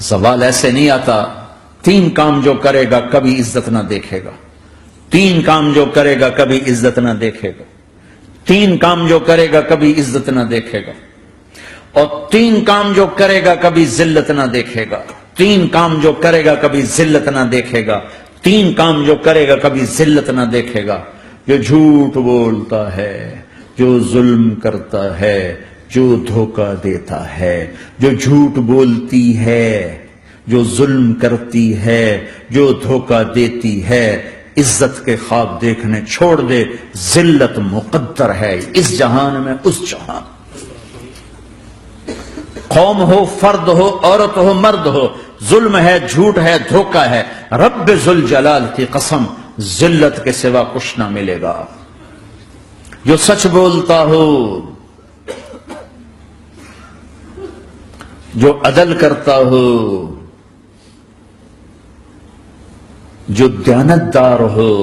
زوال ایسے نہیں آتا. 3 کام جو کرے گا کبھی عزت نہ دیکھے گا. 3 کام جو کرے گا کبھی عزت نہ دیکھے گا. 3 کام جو کرے گا کبھی عزت نہ دیکھے گا. اور 3 کام جو کرے گا کبھی ذلت نہ دیکھے گا. 3 کام جو کرے گا کبھی ذلت نہ دیکھے گا. 3 کام جو کرے گا کبھی ذلت نہ دیکھے گا. جو جھوٹ بولتا ہے، جو ظلم کرتا ہے، جو دھوکہ دیتا ہے، جو جھوٹ بولتی ہے، جو ظلم کرتی ہے، جو دھوکہ دیتی ہے، عزت کے خواب دیکھنے چھوڑ دے. ذلت مقدر ہے اس جہان میں اس جہان. قوم ہو، فرد ہو، عورت ہو، مرد ہو، ظلم ہے، جھوٹ ہے، دھوکہ ہے، رب ذوالجلال کی قسم ذلت کے سوا کچھ نہ ملے گا. جو سچ بولتا ہو، جو عدل کرتا ہو، جو دیانتدار ہو،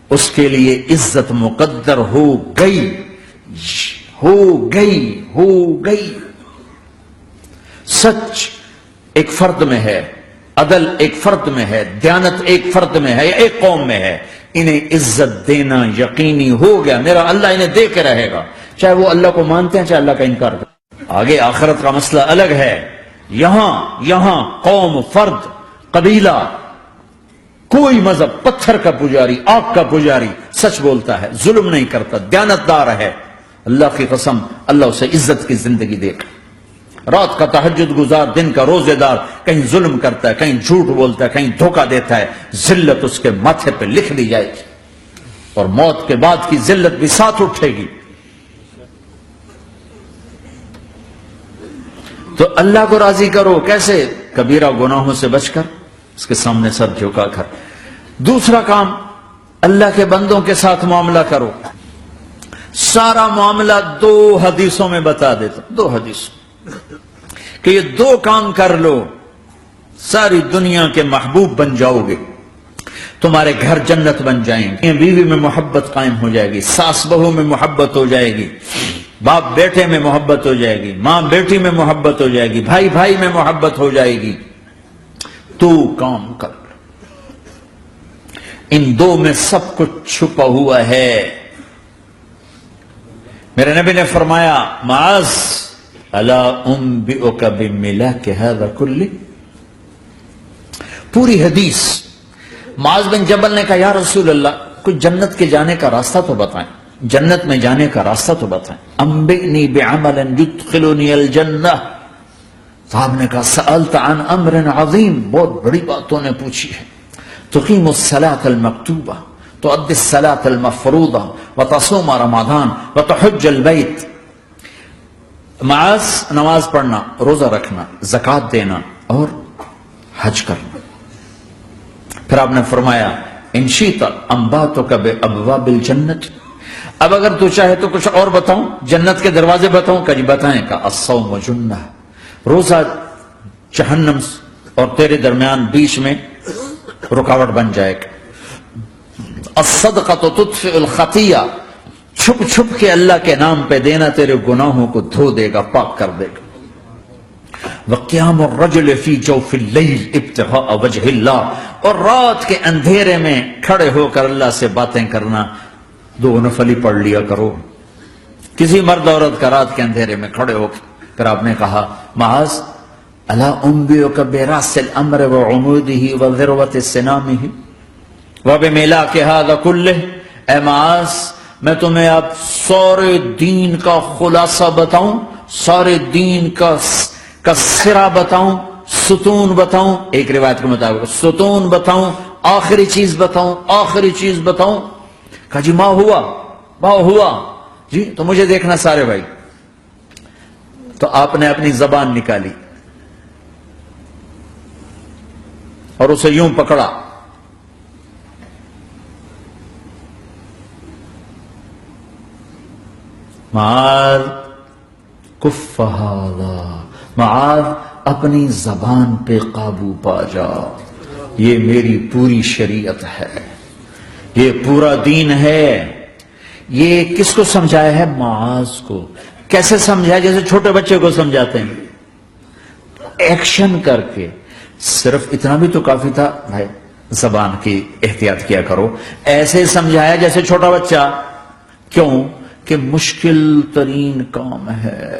اس کے لیے عزت مقدر ہو گئی، ہو گئی، ہو گئی. سچ ایک فرد میں ہے، عدل ایک فرد میں ہے، دیانت ایک فرد میں ہے یا ایک قوم میں ہے. انہیں عزت دینا یقینی ہو گیا. میرا اللہ انہیں دے کے رہے گا، چاہے وہ اللہ کو مانتے ہیں چاہے اللہ کا انکار کرتے. آگے آخرت کا مسئلہ الگ ہے. یہاں قوم، فرد، قبیلہ، کوئی مذہب، پتھر کا پجاری، آگ کا پجاری سچ بولتا ہے، ظلم نہیں کرتا، دیانتدار ہے، اللہ کی قسم اللہ اسے عزت کی زندگی دے گا. رات کا تہجد گزار، دن کا روزے دار، کہیں ظلم کرتا ہے، کہیں جھوٹ بولتا ہے، کہیں دھوکہ دیتا ہے، ذلت اس کے ماتھے پہ لکھ لی جائے گی اور موت کے بعد کی ذلت بھی ساتھ اٹھے گی. تو اللہ کو راضی کرو. کیسے؟ کبیرہ گناہوں سے بچ کر، اس کے سامنے سر جھکا کر. دوسرا کام، اللہ کے بندوں کے ساتھ معاملہ کرو. سارا معاملہ 2 حدیثوں میں بتا دیتا. 2 حدیثوں کہ یہ 2 کام کر لو، ساری دنیا کے محبوب بن جاؤ گے، تمہارے گھر جنت بن جائیں گے، بیوی میں محبت قائم ہو جائے گی، ساس بہو میں محبت ہو جائے گی، باپ بیٹے میں محبت ہو جائے گی، ماں بیٹی میں محبت ہو جائے گی، بھائی بھائی میں محبت ہو جائے گی. 2 کام کر لو. ان 2 میں سب کچھ چھپا ہوا ہے. میرے نبی نے فرمایا، معاذ الا انبئک بملاک ھذا کلہ. پوری حدیث. معاذ بن جبل نے کہا یا رسول اللہ کچھ جنت کے جانے کا راستہ تو بتائیں، جنت میں جانے کا راستہ تو بتائیں. انبئنی بعمل یدخلنی الجنہ. صاحب نے کہا سألت عن امر عظیم، بہت بڑی باتوں نے پوچھی ہے. تقیم الصلاة المکتوبہ، تؤدی الصلاة المفروضہ، وتصوم رمضان، وتحج البیت. معاذ نماز پڑھنا، روزہ رکھنا، زکوٰۃ دینا اور حج کرنا. پھر آپ نے فرمایا ان شئت انبأتک بابواب الجنۃ. اب اگر تو چاہے تو کچھ اور بتاؤں، جنت کے دروازے بتاؤں؟ کہ جی بتائیں. کا الصوم جنہ، روزہ جہنم اور تیرے درمیان بیچ میں رکاوٹ بن جائے گا. الصدقۃ تطفئ الخطیہ، چھپ چھپ کے اللہ کے نام پہ دینا تیرے گناہوں کو دھو دے گا، پاک کر دے گا. وقیام الرجل فی جوف اللیل ابتغاء وجہ اللہ، اور رات کے اندھیرے میں کھڑے ہو کر اللہ سے باتیں کرنا. 2 نفل ہی پڑھ لیا کرو، کسی مرد عورت کا رات کے اندھیرے میں کھڑے ہو کے. پھر آپ نے کہا معاذ الا انبئک براس الامر وعمودہ وذروۃ سنامہ وبملاک ھذا کلہ. اے معاذ میں تمہیں اب سارے دین کا خلاصہ بتاؤں، سارے دین کا سرا بتاؤں، ستون بتاؤں. ایک روایت کے مطابق ستون بتاؤں، آخری چیز بتاؤں، آخری چیز بتاؤں. کہا جی ما ہوا جی تو مجھے دیکھنا سارے بھائی. تو آپ نے اپنی زبان نکالی اور اسے یوں پکڑا. معاذ کف ھذا، معاذ اپنی زبان پہ قابو پا جا. یہ میری پوری شریعت ہے، یہ پورا دین ہے. یہ کس کو سمجھایا ہے؟ معاذ کو. کیسے سمجھایا؟ جیسے چھوٹے بچے کو سمجھاتے ہیں. ایکشن کر کے. صرف اتنا بھی تو کافی تھا بھائی زبان کی احتیاط کیا کرو. ایسے سمجھایا جیسے چھوٹا بچہ. کیوں کہ مشکل ترین کام ہے.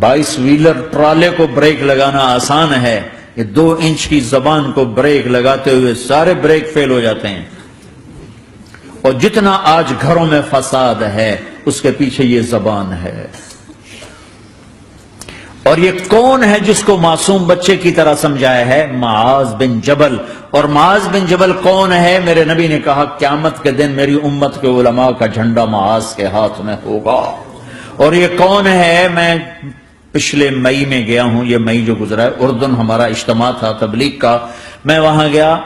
22 ویلر ٹرالے کو بریک لگانا آسان ہے, یہ 2 انچ کی زبان کو بریک لگاتے ہوئے سارے بریک فیل ہو جاتے ہیں. اور جتنا آج گھروں میں فساد ہے اس کے پیچھے یہ زبان ہے. اور یہ کون ہے جس کو معصوم بچے کی طرح سمجھایا ہے؟ معاذ بن جبل. اور معاذ بن جبل کون ہے؟ میرے نبی نے کہا قیامت کے دن میری امت کے علماء کا جھنڈا معاذ کے ہاتھ میں ہوگا. اور یہ کون ہے؟ میں پچھلے مئی میں گیا ہوں, یہ مئی جو گزرا ہے, اردن ہمارا اجتماع تھا تبلیغ کا. میں وہاں گیا,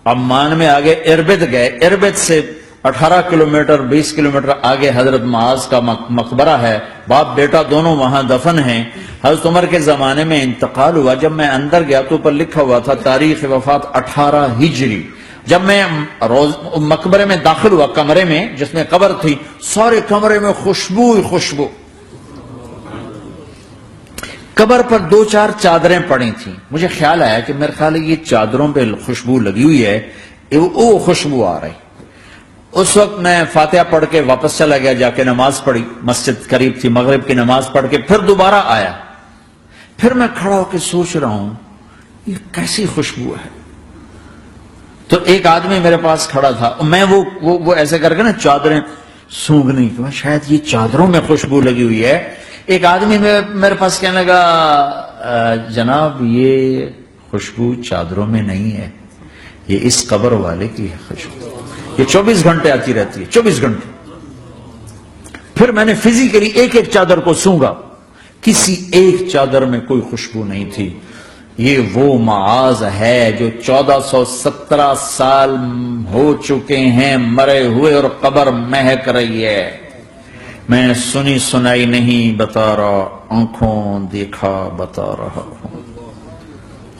عمان میں آگے اربد گئے, اربد سے 18 کلومیٹر 20 کلومیٹر آگے حضرت معاذ کا مقبرہ ہے. باپ بیٹا دونوں وہاں دفن ہیں. حضرت عمر کے زمانے میں انتقال ہوا. جب میں اندر گیا تو اوپر لکھا ہوا تھا تاریخ وفات 18 ہجری. جب میں مقبرے میں داخل ہوا, کمرے میں جس میں قبر تھی, سارے کمرے میں خوشبو ہی خوشبو. قبر پر 2-4 چادریں پڑی تھیں. مجھے خیال آیا کہ میرے خیال ہے یہ چادروں پہ خوشبو لگی ہوئی ہے, وہ خوشبو آ رہی. اس وقت میں فاتحہ پڑھ کے واپس چلا گیا, جا کے نماز پڑھی. مسجد قریب تھی, مغرب کی نماز پڑھ کے پھر دوبارہ آیا. پھر میں کھڑا ہو کے سوچ رہا ہوں یہ کیسی خوشبو ہے. تو ایک آدمی میرے پاس کھڑا تھا, میں وہ ایسے کر کے نا چادریں سونگھنے کی, شاید یہ چادروں میں خوشبو لگی ہوئی ہے. ایک آدمی میرے پاس کہنے لگا جناب یہ خوشبو چادروں میں نہیں ہے, یہ اس قبر والے کی ہے خوشبو. یہ 24 گھنٹے آتی رہتی ہے, 24 گھنٹے. پھر میں نے فزیکلی ایک ایک چادر کو سونگا, کسی ایک چادر میں کوئی خوشبو نہیں تھی. یہ وہ معاذ ہے جو 1417 سال ہو چکے ہیں مرے ہوئے اور قبر مہک رہی ہے. میں سنی سنائی نہیں بتا رہا, آنکھوں دیکھا بتا رہا ہوں.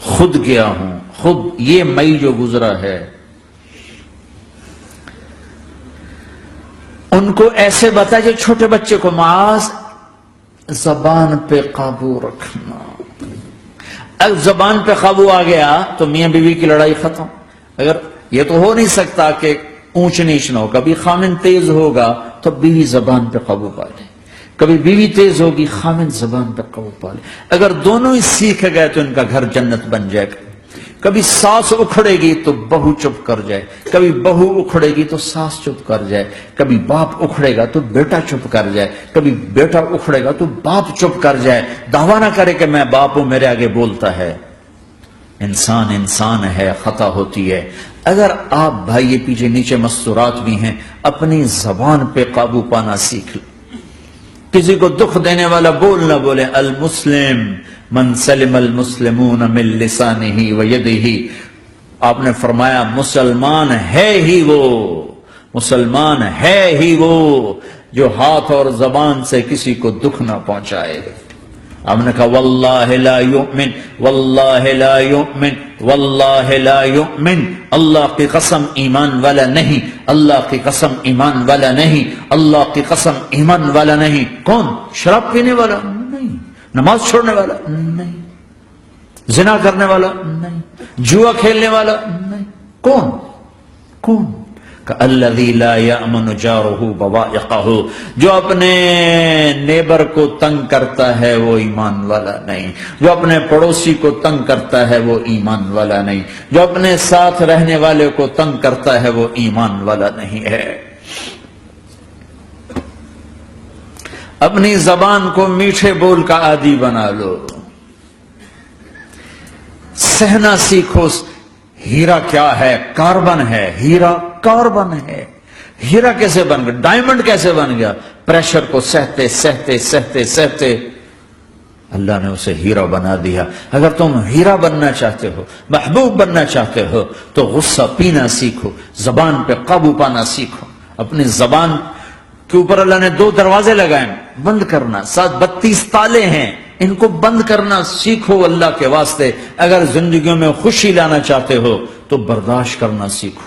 خود گیا ہوں, خود یہ مئی جو گزرا ہے. ان کو ایسے بتا جو چھوٹے بچے کو, معاذ زبان پہ قابو رکھنا. اگر زبان پہ قابو آ گیا تو میاں بیوی کی لڑائی ختم. اگر یہ تو ہو نہیں سکتا کہ اونچ نیچ نہ ہو, کبھی خامن تیز ہوگا تو بیوی زبان پہ قابو پا لے, کبھی بیوی تیز ہوگی خامن زبان پہ قابو پا لے. اگر دونوں ہی سیکھ گئے تو ان کا گھر جنت بن جائے گا. کبھی ساس اکھڑے گی تو بہو چپ کر جائے, کبھی بہو اکھڑے گی تو ساس چپ کر جائے, کبھی باپ اکھڑے گا تو بیٹا چپ کر جائے, کبھی بیٹا اکھڑے گا تو باپ چپ کر جائے. دعویٰ نہ کرے کہ میں باپ ہوں میرے آگے بولتا ہے. انسان ہے, خطا ہوتی ہے. اگر آپ بھائی یہ پیچھے نیچے مستورات بھی ہیں, اپنی زبان پہ قابو پانا سیکھ لیں. کسی کو دکھ دینے والا بول نہ بولے. المسلم من سلم المسلمون من لسانہ و یدہ. آپ نے فرمایا مسلمان ہے ہی وہ, مسلمان ہے ہی وہ جو ہاتھ اور زبان سے کسی کو دکھ نہ پہنچائے. آپ نے کہا واللہ لا یؤمن, واللہ لا یؤمن, واللہ لا یؤمن. اللہ کی قسم ایمان والا نہیں, اللہ کی قسم ایمان والا نہیں, اللہ کی قسم ایمان والا نہیں. کون؟ شراب پینے والا نہیں, نماز چھوڑنے والا نہیں, زنا کرنے والا نہیں, جوا کھیلنے والا نہیں. کون؟ الذی لا یأمن جارہ بوائقہ. جو اپنے نیبر کو تنگ کرتا ہے وہ ایمان والا نہیں, جو اپنے پڑوسی کو تنگ کرتا ہے وہ ایمان والا نہیں, جو اپنے ساتھ رہنے والے کو تنگ کرتا ہے وہ ایمان والا نہیں ہے. اپنی زبان کو میٹھے بول کا عادی بنا لو, سہنا سیکھو. ہیرا کیا ہے؟ کاربن ہے. ہیرا کاربن ہے. ہیرا کیسے بن گیا؟ ڈائمنڈ کیسے بن گیا؟ پریشر کو سہتے سہتے سہتے سہتے اللہ نے اسے ہیرا بنا دیا. اگر تم ہیرا بننا چاہتے ہو, محبوب بننا چاہتے ہو, تو غصہ پینا سیکھو, زبان پہ قابو پانا سیکھو. اپنی زبان کے اوپر اللہ نے 2 دروازے لگائے, بند کرنا. 32 تالے ہیں, ان کو بند کرنا سیکھو اللہ کے واسطے. اگر زندگیوں میں خوشی لانا چاہتے ہو تو برداشت کرنا سیکھو.